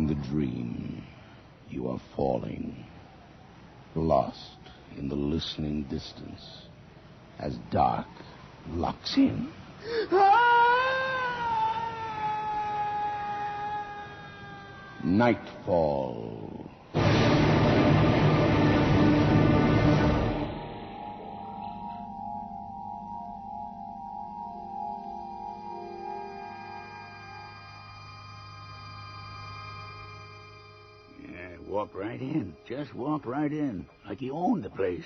the dream. You are falling, lost in the listening distance, as dark locks in. Nightfall. Walk right in. Just walk right in. Like he owned the place.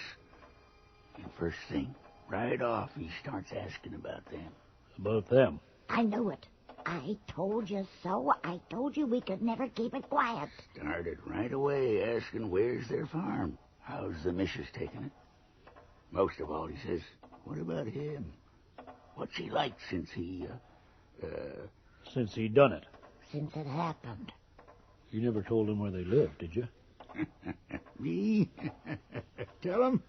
And first thing, right off, he starts asking about them. About them? I knew it. I told you so. I told you we could never keep it quiet. Started right away asking where's their farm. How's the missus taking it? Most of all, he says, what about him? What's he like since he, Since he done it? Since it happened. You never told him where they lived, did you? Me? Tell him?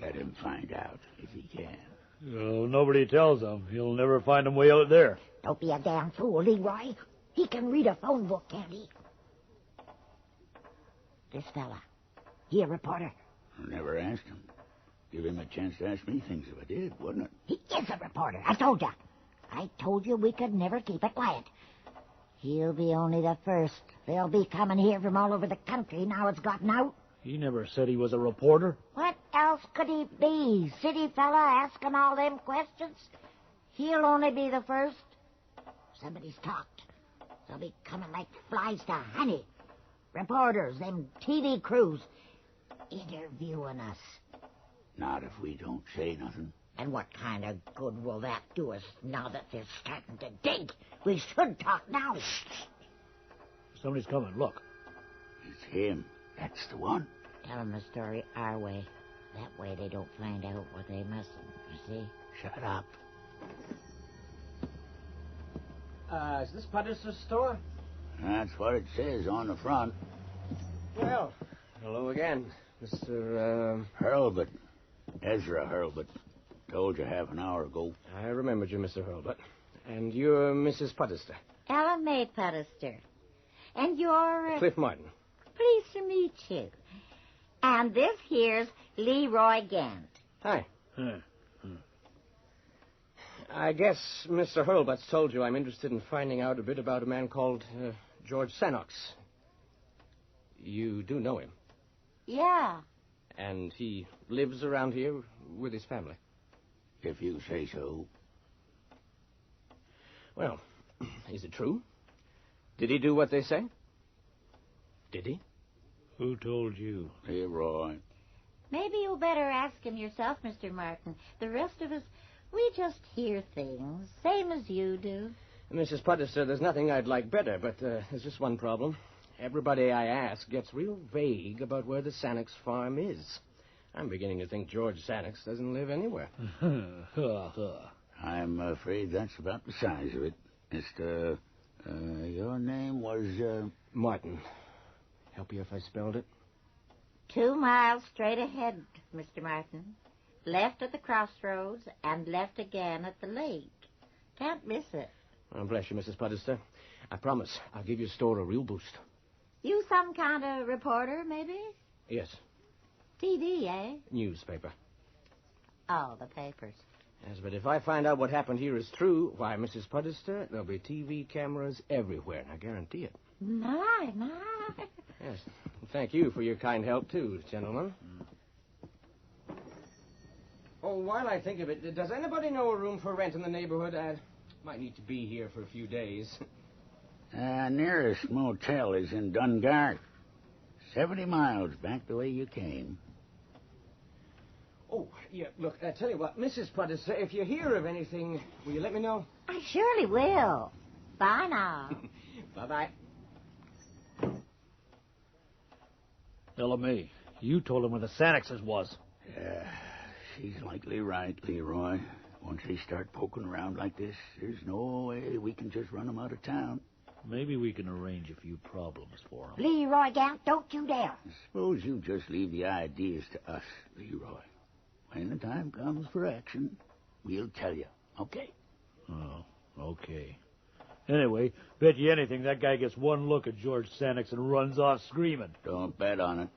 Let him find out, if he can. Oh, nobody tells him. He'll never find him way out there. Don't be a damn fool, Leroy. He can read a phone book, can't he? This fella, he a reporter? I never asked him. Give him a chance to ask me things if I did, wouldn't it? He is a reporter, I told you. I told you we could never keep it quiet. He'll be only the first. They'll be coming here from all over the country now it's gotten out. He never said he was a reporter. What else could he be? City fella asking all them questions? He'll only be the first. Somebody's talked. They'll be coming like flies to honey. Reporters, them TV crews, interviewing us. Not if we don't say nothing. And what kind of good will that do us now that they're starting to dig? We should talk now. Somebody's coming, look. It's him. That's the one. Tell them the story our way. That way they don't find out what they mustn't, you see? Shut up. Is this Putter's store? That's what it says on the front. Well, hello again, Mr. Hurlbut. Ezra Hurlbut. Told you half an hour ago. I remembered you, Mr. Hurlbut. And you're Mrs. Puddester. Ellen May Puddester. And you're... Cliff Martin. Pleased to meet you. And this here's Leroy Gant. Hi. I guess Mr. Hurlbut's told you I'm interested in finding out a bit about a man called George Sannox. You do know him? Yeah. And he lives around here with his family? If you say so. Well, is it true? Did he do what they say? Did he? Who told you? Leroy. Maybe you better ask him yourself, Mr. Martin. The rest of us, we just hear things, same as you do. Mrs. Puddester, there's nothing I'd like better, but there's just one problem. Everybody I ask gets real vague about where the Sannox farm is. I'm beginning to think George Sannox doesn't live anywhere. I'm afraid that's about the size of it. Mr. Your name was, Martin. Help you if I spelled it? 2 miles straight ahead, Mr. Martin. Left at the crossroads and left again at the lake. Can't miss it. Oh, bless you, Mrs. Puddester. I promise I'll give your store a real boost. You some kind of reporter, maybe? Yes, TV, eh? newspaper. Oh, the papers. Yes, but if I find out what happened here is true, why, Mrs. Puddester, there'll be TV cameras everywhere, I guarantee it. My. Yes. Thank you for your kind help, too, gentlemen. Oh, while I think of it, does anybody know a room for rent in the neighborhood? I might need to be here for a few days. Nearest motel is in Dungart. 70 miles back the way you came. Oh, yeah, look, I tell you what, Mrs. Puddester, if you hear of anything, will you let me know? I surely will. Bye now. Bye-bye. LMA, you told him where the Sannoxes was. Yeah, she's likely right, Leroy. Once they start poking around like this, there's no way we can just run them out of town. Maybe we can arrange a few problems for him. Leroy Gant, don't you dare. Suppose you just leave the ideas to us, Leroy. When the time comes for action, we'll tell you, okay? Oh, okay. Anyway, bet you anything that guy gets one look at George Sanix and runs off screaming. Don't bet on it.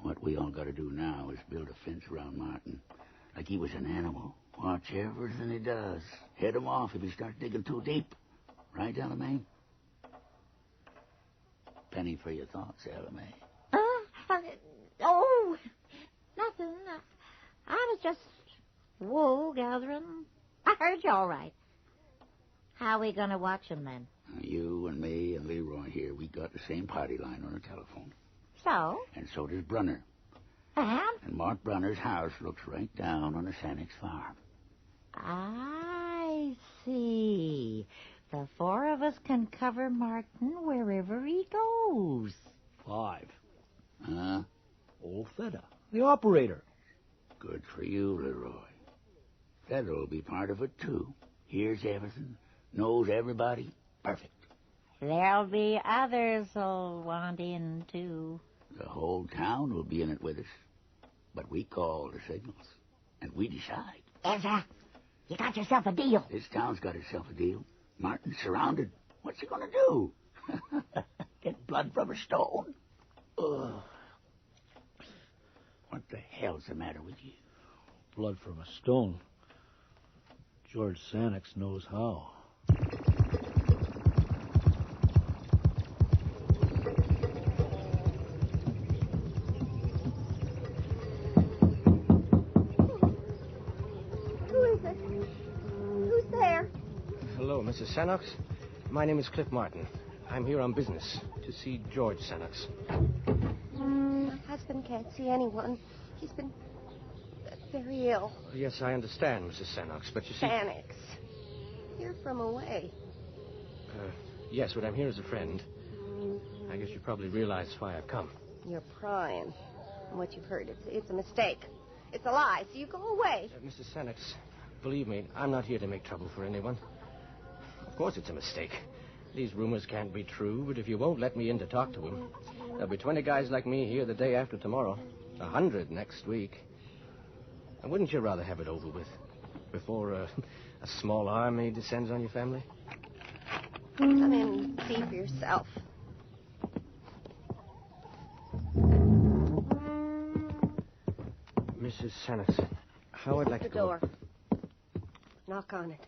What we all got to do now is build a fence around Martin, like he was an animal. Watch everything he does. Head him off if he starts digging too deep. Right, Ella May? Penny for your thoughts, Ella May. Oh, nothing. I was just wool gathering. I heard you all right. How we gonna watch him then? You and me and Leroy here, we got the same party line on the telephone. So? And so does Brunner. And Mark Brunner's house looks right down on the Sanix farm. I see. The four of us can cover Martin wherever he goes. 5. Huh? Old Fedda, the operator. Good for you, Leroy. Fed'll be part of it, too. Hears everything, knows everybody. Perfect. There'll be others who'll want in, too. The whole town will be in it with us. But we call the signals, and we decide. Ezra, you got yourself a deal. This town's got itself a deal. Martin's surrounded. What's he gonna do? Get blood from a stone? Ugh. What the hell's the matter with you? Blood from a stone. George Sanix knows how. Hello, Mrs. Sannox. My name is Cliff Martin. I'm here on business to see George Sannox. My husband can't see anyone. He's been very ill. Yes, I understand, Mrs. Sannox, but you see... Sanix. Here from away. Yes, but I'm here as a friend. I guess you probably realize why I've come. You're prying. From what you've heard, it's a mistake. It's a lie, so you go away. Mrs. Sannox, believe me, I'm not here to make trouble for anyone. Of course it's a mistake. These rumors can't be true, but if you won't let me in to talk to him, there'll be 20 guys like me here the day after tomorrow. 100 next week. And wouldn't you rather have it over with before a small army descends on your family? Come in and see for yourself. Mrs. Sannox, how I'd like The to go... door. Knock on it.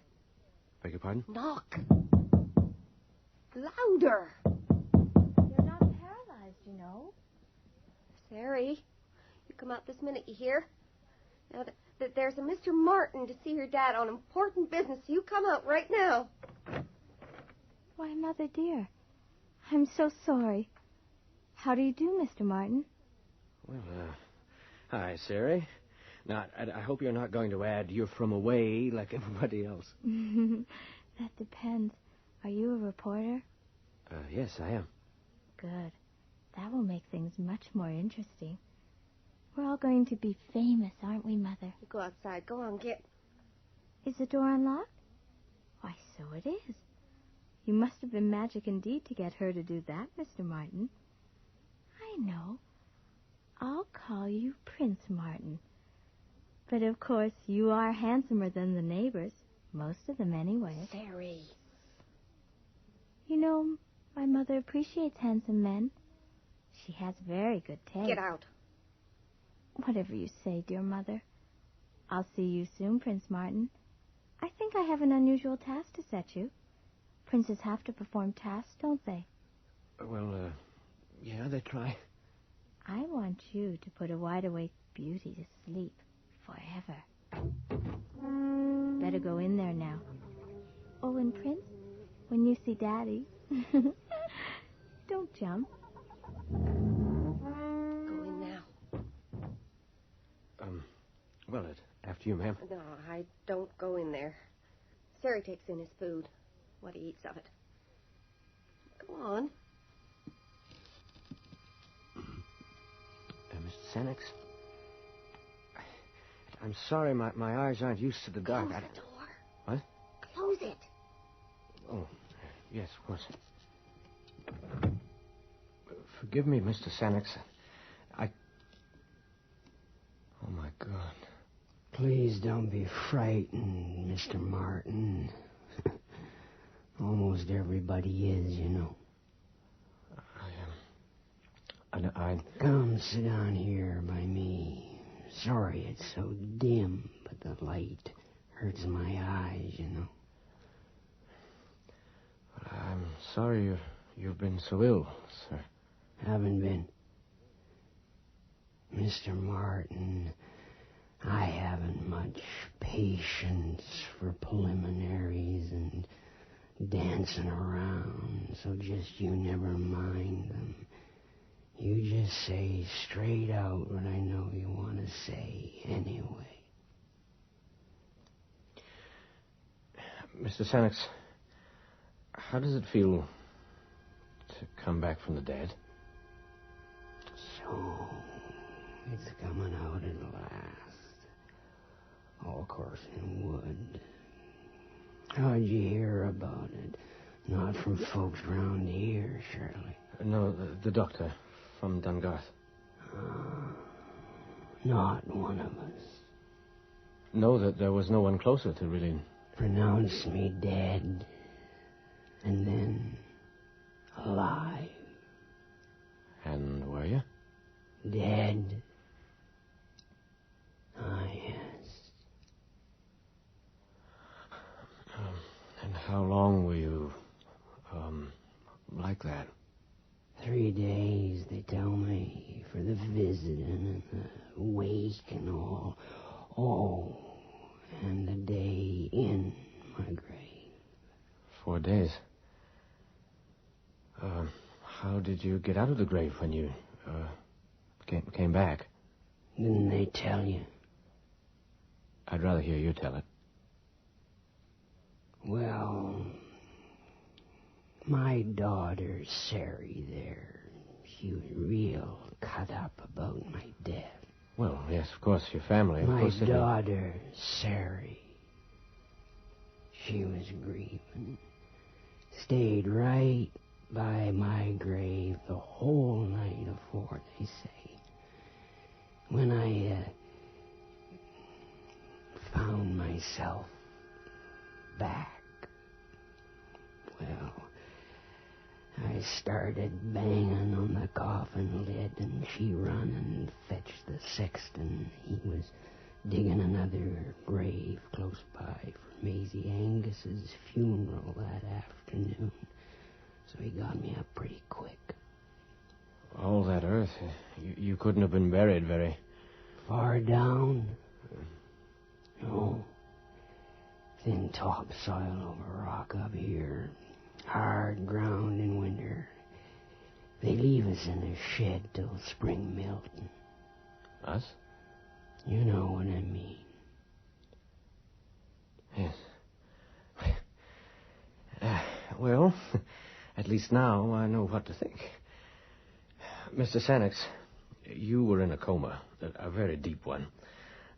Beg your pardon? Knock. Louder. You're not paralyzed, you know. Sari, you come out this minute, you hear? Now, there's a Mr. Martin to see your dad on important business. You come out right now. Why, Mother dear, I'm so sorry. How do you do, Mr. Martin? Well, hi, Sari. Now, I hope you're not going to add you're from away like everybody else. That depends. Are you a reporter? Yes, I am. Good. That will make things much more interesting. We're all going to be famous, aren't we, Mother? You go outside. Go on, get... Is the door unlocked? Why, so it is. You must have been magic indeed to get her to do that, Mr. Martin. I know. I'll call you Prince Martin. But, of course, you are handsomer than the neighbors. Most of them, anyway. Sari. You know, my mother appreciates handsome men. She has very good taste. Get out. Whatever you say, dear Mother. I'll see you soon, Prince Martin. I think I have an unusual task to set you. Princes have to perform tasks, don't they? Well, yeah, they try. I want you to put a wide-awake beauty to sleep forever. Better go in there now. Oh, and Prince, when you see Daddy, don't jump. Go in now. Well, after you, ma'am. No, I don't go in there. Sari takes in his food, what he eats of it. Go on. Mr. Sannox? I'm sorry, my eyes aren't used to the dark. Close the door. What? Close it. Oh, yes, of course. Forgive me, Mr. Sannox. Oh, my God. Please don't be frightened, Mr. Martin. Almost everybody is, you know. I Come sit down here by me. Sorry it's so dim, but the light hurts my eyes, you know. I'm sorry you've been so ill, sir. Haven't been. Mr. Martin, I haven't much patience for preliminaries and dancing around, so just you never mind them. You just say straight out what I know you want to say anyway. Mr. Sanix, how does it feel to come back from the dead? So, it's coming out at last. Oh, of course it would. How'd you hear about it? Not from folks round here, surely. No, the doctor from Dungarth. Not one of us. No, that there was no one closer to really... Pronounced me dead. And then alive. And were you? Dead. Ah, yes. And how long were you, like that? 3 days, they tell me, for the visiting and the wake and all. Oh, and the day in my grave. 4 days. How did you get out of the grave when you, came back? Didn't they tell you? I'd rather hear you tell it. Well, my daughter, Sari, there, she was real cut up about my death. Well, yes, of course, your family. Of My course daughter, Sari, she was grieving. Stayed right by my grave the whole night afore, they say. When I found myself back, well, I started banging on the coffin lid, and she run and fetched the sexton. He was digging another grave close by for Maisie Angus's funeral that afternoon. So he got me up pretty quick. All that earth, you couldn't have been buried very... Far down? No. Thin topsoil over rock up here. Hard ground in winter. They leave us in a shed till spring melting. Us? You know what I mean. Yes. Well, at least now I know what to think. Mr. Sanix, you were in a coma, a very deep one.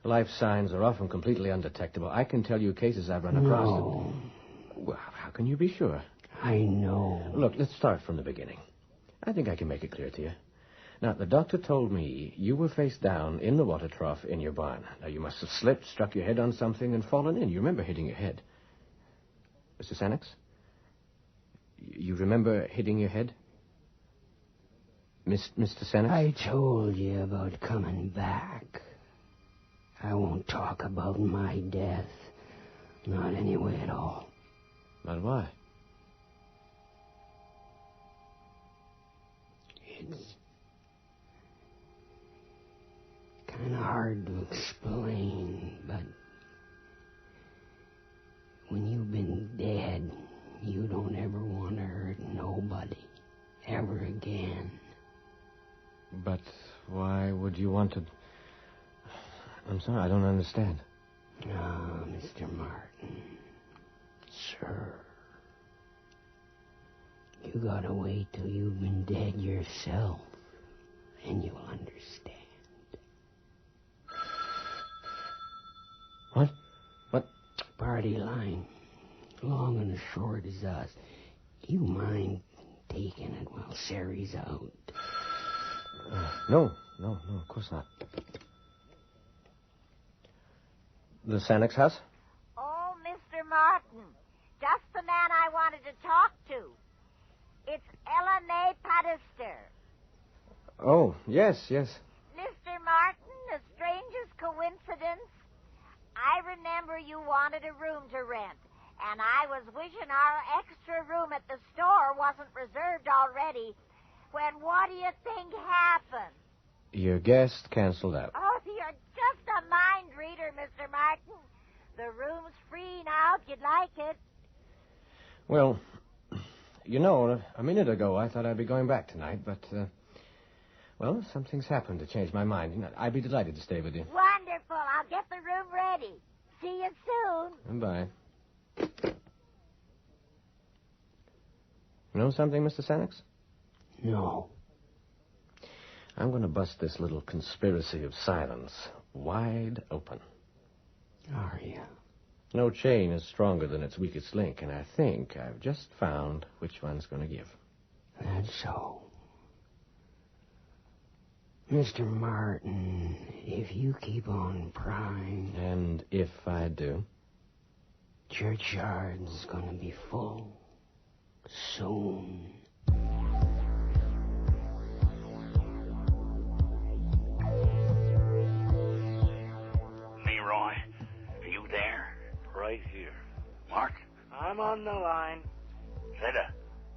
Life signs are often completely undetectable. I can tell you cases I've run across. No. Well, how can you be sure? I know. Look, let's start from the beginning. I think I can make it clear to you. Now, the doctor told me you were face down in the water trough in your barn. Now, you must have slipped, struck your head on something, and fallen in. You remember hitting your head. Mr. Sanix? You remember hitting your head? Mr. Sanix? I told you about coming back. I won't talk about my death. Not anyway at all. But why? It's kind of hard to explain, but when you've been dead, you don't ever want to hurt nobody ever again. But why would you want to... I'm sorry, I don't understand. Ah, Mr. Martin. Sir. You gotta wait till you've been dead yourself, and you'll understand. What? What? Party line. Long and short as us. You mind taking it while Sari's out? No, of course not. The Sanix house? Oh, Mr. Martin. Just the man I wanted wanted to talk to. It's Ella Mae Potister. Oh, yes. Mr. Martin, the strangest coincidence. I remember you wanted a room to rent, and I was wishing our extra room at the store wasn't reserved already. When what do you think happened? Your guest canceled out. Oh, you're just a mind reader, Mr. Martin. The room's free now if you'd like it. Well, you know, a minute ago I thought I'd be going back tonight, but, well, something's happened to change my mind. I'd be delighted to stay with you. Wonderful. I'll get the room ready. See you soon. Bye. You know something, Mr. Sanix? No. I'm going to bust this little conspiracy of silence wide open. Are you? No chain is stronger than its weakest link, and I think I've just found which one's going to give. That's so. Mr. Martin, if you keep on prying... And if I do? Churchyard's going to be full. Soon. Leroy, are you there? Right here. Mark? I'm on the line. Zeta,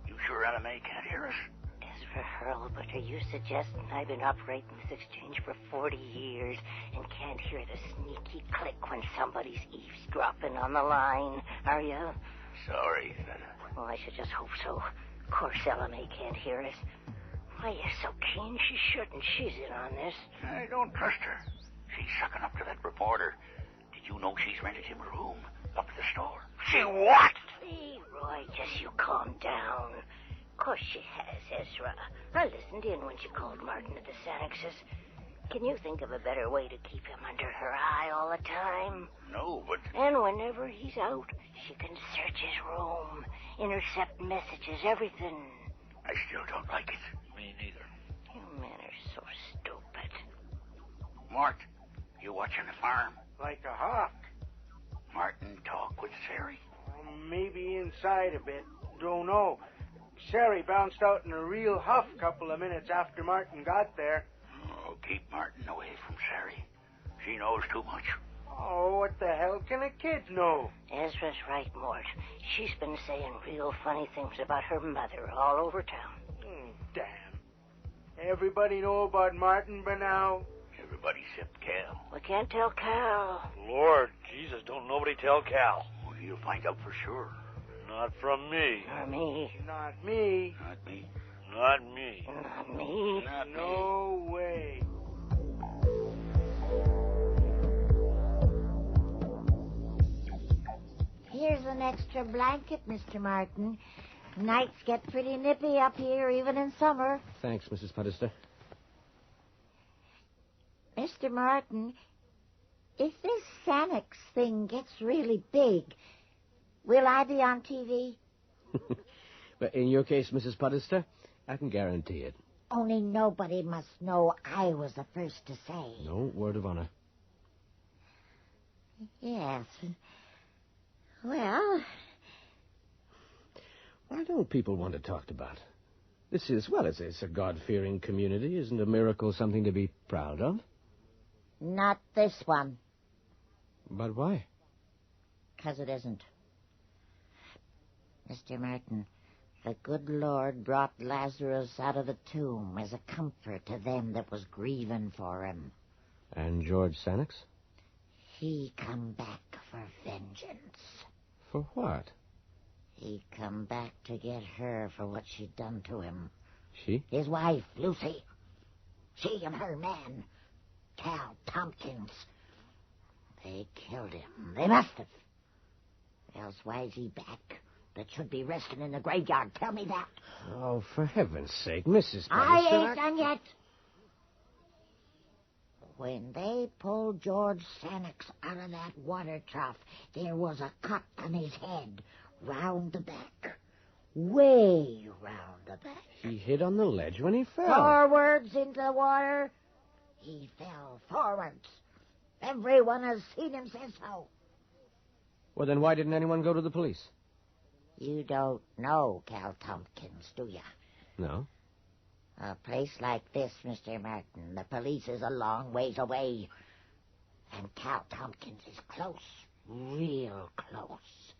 you sure Ella Mae can't hear us? Ezra Hurlbut, are you suggesting I've been operating this exchange for 40 years and can't hear the sneaky click when somebody's eavesdropping on the line, are you? Sorry, Zeta. Well, I should just hope so. Of course Ella Mae can't hear us. Why, you're so keen she shouldn't. She's in on this. I don't trust her. She's sucking up to that reporter. Did you know she's rented him a room up at the store? She what? Leroy, just you calm down. Of course she has, Ezra. I listened in when she called Martin at the Sanixes. Can you think of a better way to keep him under her eye all the time? No, but... And whenever he's out, she can search his room, intercept messages, everything. I still don't like it. Me neither. You men are so stupid. Mart, you watching the farm? Like a hawk. Martin talk with Sari? Maybe inside a bit. Don't know. Sari bounced out in a real huff couple of minutes after Martin got there. Oh, keep Martin away from Sari. She knows too much. Oh, what the hell can a kid know? Ezra's right, Mort. She's been saying real funny things about her mother all over town. Damn. Everybody know about Martin by now? Everybody except Cal. We can't tell Cal. Lord Jesus, don't nobody tell Cal. Well, you'll find out for sure. Not from me. Or me. Not me. Not me. Not me. Not me. Not me. No way. Here's an extra blanket, Mr. Martin. Nights get pretty nippy up here, even in summer. Thanks, Mrs. Potister. Mr. Martin, if this Sanix thing gets really big, will I be on TV? But in your case, Mrs. Potister, I can guarantee it. Only nobody must know I was the first to say. No word of honor. Yes. Well... Why don't people want to talk about? This is, well, it's a God-fearing community. Isn't a miracle something to be proud of? Not this one. But why? 'Cause it isn't. Mr. Martin, the good Lord brought Lazarus out of the tomb as a comfort to them that was grieving for him. And George Sanix? He come back for vengeance. For what? He come back to get her for what she'd done to him. She? His wife, Lucy. She and her man, Cal Tompkins. They killed him. They must have. Else why's he back? That should be resting in the graveyard. Tell me that. Oh, for heaven's sake, Mrs. Potister. I ain't done yet. When they pulled George Sanix out of that water trough, there was a cut on his head, round the back. Way round the back. He hit on the ledge when he fell. Forwards into the water. He fell forwards. Everyone has seen him say so. Well, then why didn't anyone go to the police? You don't know Cal Tompkins, do you? No? A place like this, Mr. Martin, the police is a long ways away. And Cal Tompkins is close, real close.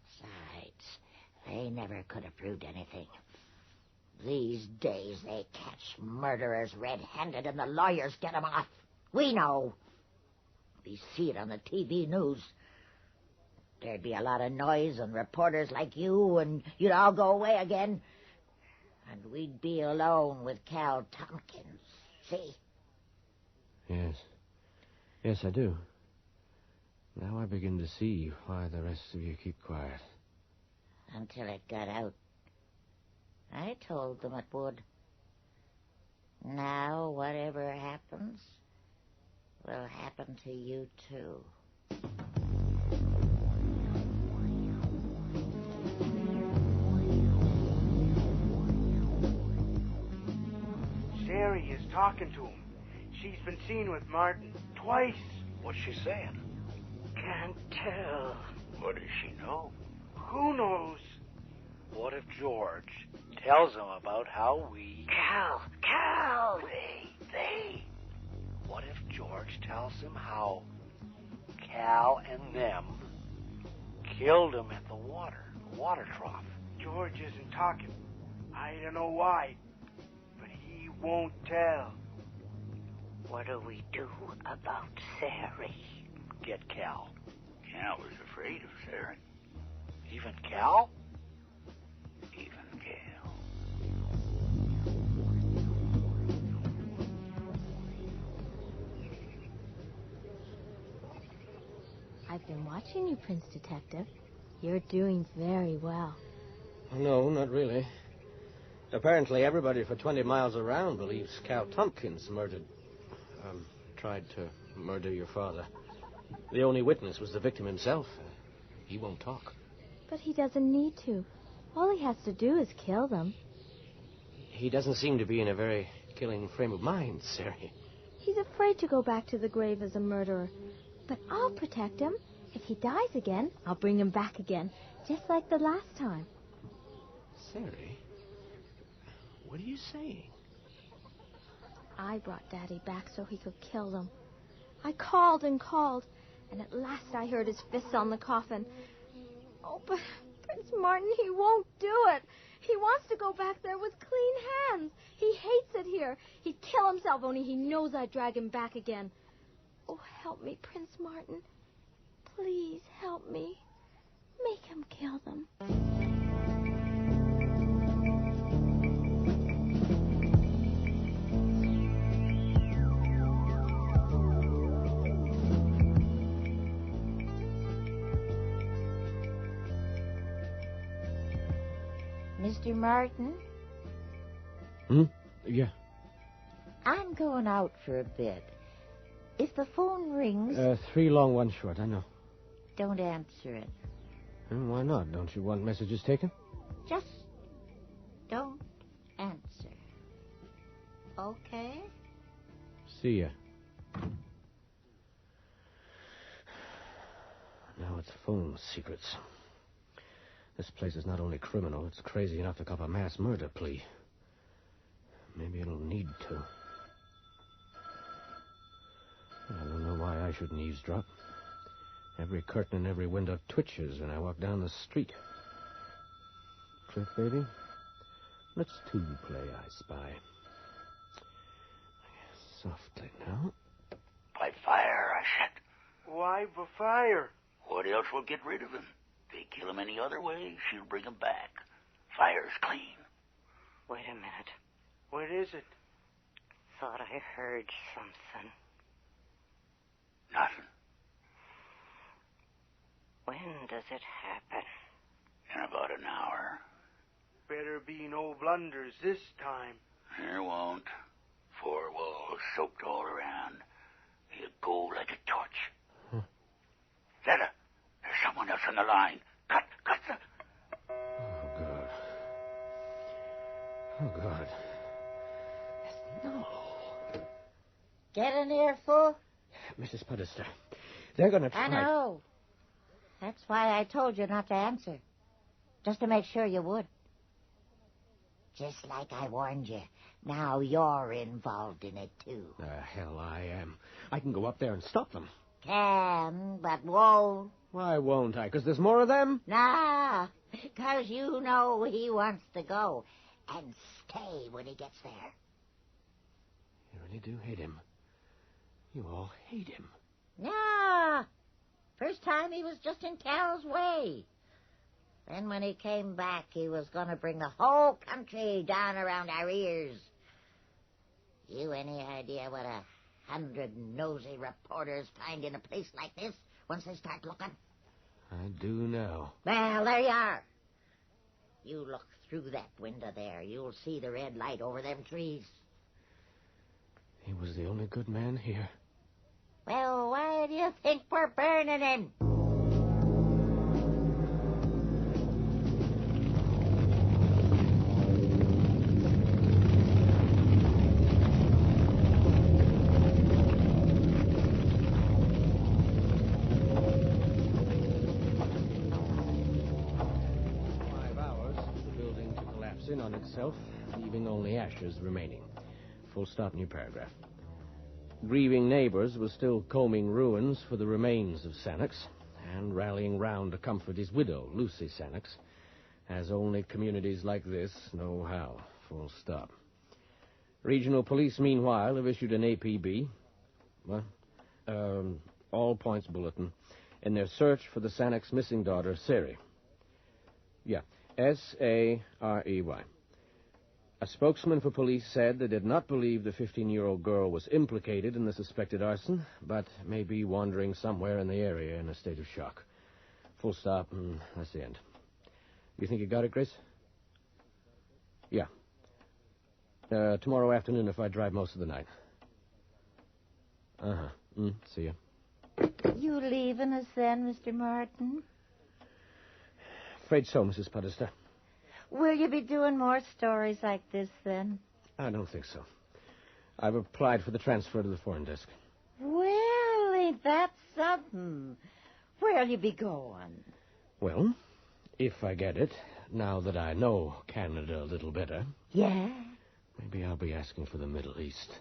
Besides, they never could have proved anything. These days they catch murderers red-handed and the lawyers get 'em off. We know. We see it on the TV news. There'd be a lot of noise and reporters like you, and you'd all go away again. And we'd be alone with Cal Tompkins, see? Yes. Yes, I do. Now I begin to see why the rest of you keep quiet. Until it got out. I told them it would. Now, whatever happens, will happen to you, too. Sherry is talking to him. She's been seen with Martin twice. What's she saying? Can't tell. What does she know? Who knows? What if George tells him about how we... Cal! They. What if George tells him how Cal and them killed him at the water trough? George isn't talking. I don't know why, but he won't tell. What do we do about Sari? Get Cal. Cal was afraid of Sarah. Even Cal? Even Cal. I've been watching you, Prince Detective. You're doing very well. No, not really. Apparently everybody for 20 miles around believes Cal Tompkins tried to murder your father. The only witness was the victim himself. He won't talk. But he doesn't need to. All he has to do is kill them. He doesn't seem to be in a very killing frame of mind, Sari. He's afraid to go back to the grave as a murderer. But I'll protect him. If he dies again, I'll bring him back again, just like the last time. Sari? What are you saying? I brought Daddy back so he could kill them. I called and called, and at last I heard his fists on the coffin. Oh, but Prince Martin, he won't do it. He wants to go back there with clean hands. He hates it here. He'd kill himself, only he knows I'd drag him back again. Oh, help me, Prince Martin. Please help me. Make him kill them. Mr. Martin? Yeah. I'm going out for a bit. If the phone rings... 3 long, 1 short, I know. Don't answer it. Why not? Don't you want messages taken? Just don't answer. Okay? See ya. Now it's phone secrets. This place is not only criminal, it's crazy enough to cop a mass murder plea. Maybe it'll need to. I don't know why I shouldn't eavesdrop. Every curtain and every window twitches when I walk down the street. Cliff, baby, let's two play I Spy. Softly now. By fire, I said. Why by fire? What else will get rid of him? They kill him any other way, she'll bring him back. Fire's clean. Wait a minute. What is it? Thought I heard something. Nothing. When does it happen? In about an hour. Better be no blunders this time. There won't. 4 walls soaked all around. He'll go like a torch. Zeta, there's someone else on the line. Cut the... Oh, God. Oh, God. No. Get an earful? Mrs. Podesta, they're going to try... I know. That's why I told you not to answer. just to make sure you would. Just like I warned you. Now you're involved in it, too. The hell I am. I can go up there and stop them. Can, but won't. Why won't I? Because there's more of them? Nah, because you know he wants to go and stay when he gets there. You really do hate him. You all hate him. Nah. First time he was just in Cal's way. Then when he came back, he was going to bring the whole country down around our ears. You any idea what 100 nosy reporters find in a place like this once they start looking? I do now. Well, there you are. You look through that window there. You'll see the red light over them trees. He was the only good man here. Well, why do you think we're burning him? In on itself, leaving only ashes remaining. Full stop, new paragraph. Grieving neighbors were still combing ruins for the remains of Sannox and rallying round to comfort his widow, Lucy Sannox, as only communities like this know how. Full stop. Regional police, meanwhile, have issued an APB, all points bulletin, in their search for the Sannox missing daughter, Sari. Yeah. Sarey. A spokesman for police said they did not believe the 15-year-old girl was implicated in the suspected arson, but may be wandering somewhere in the area in a state of shock. Full stop, and that's the end. You think you got it, Grace? Yeah. Tomorrow afternoon if I drive most of the night. Uh-huh. See ya. You leaving us then, Mr. Martin? Afraid so, Mrs. Puddester. Will you be doing more stories like this, then? I don't think so. I've applied for the transfer to the foreign desk. Well, ain't that something? Where'll you be going? Well, if I get it, now that I know Canada a little better... Yeah? Maybe I'll be asking for the Middle East.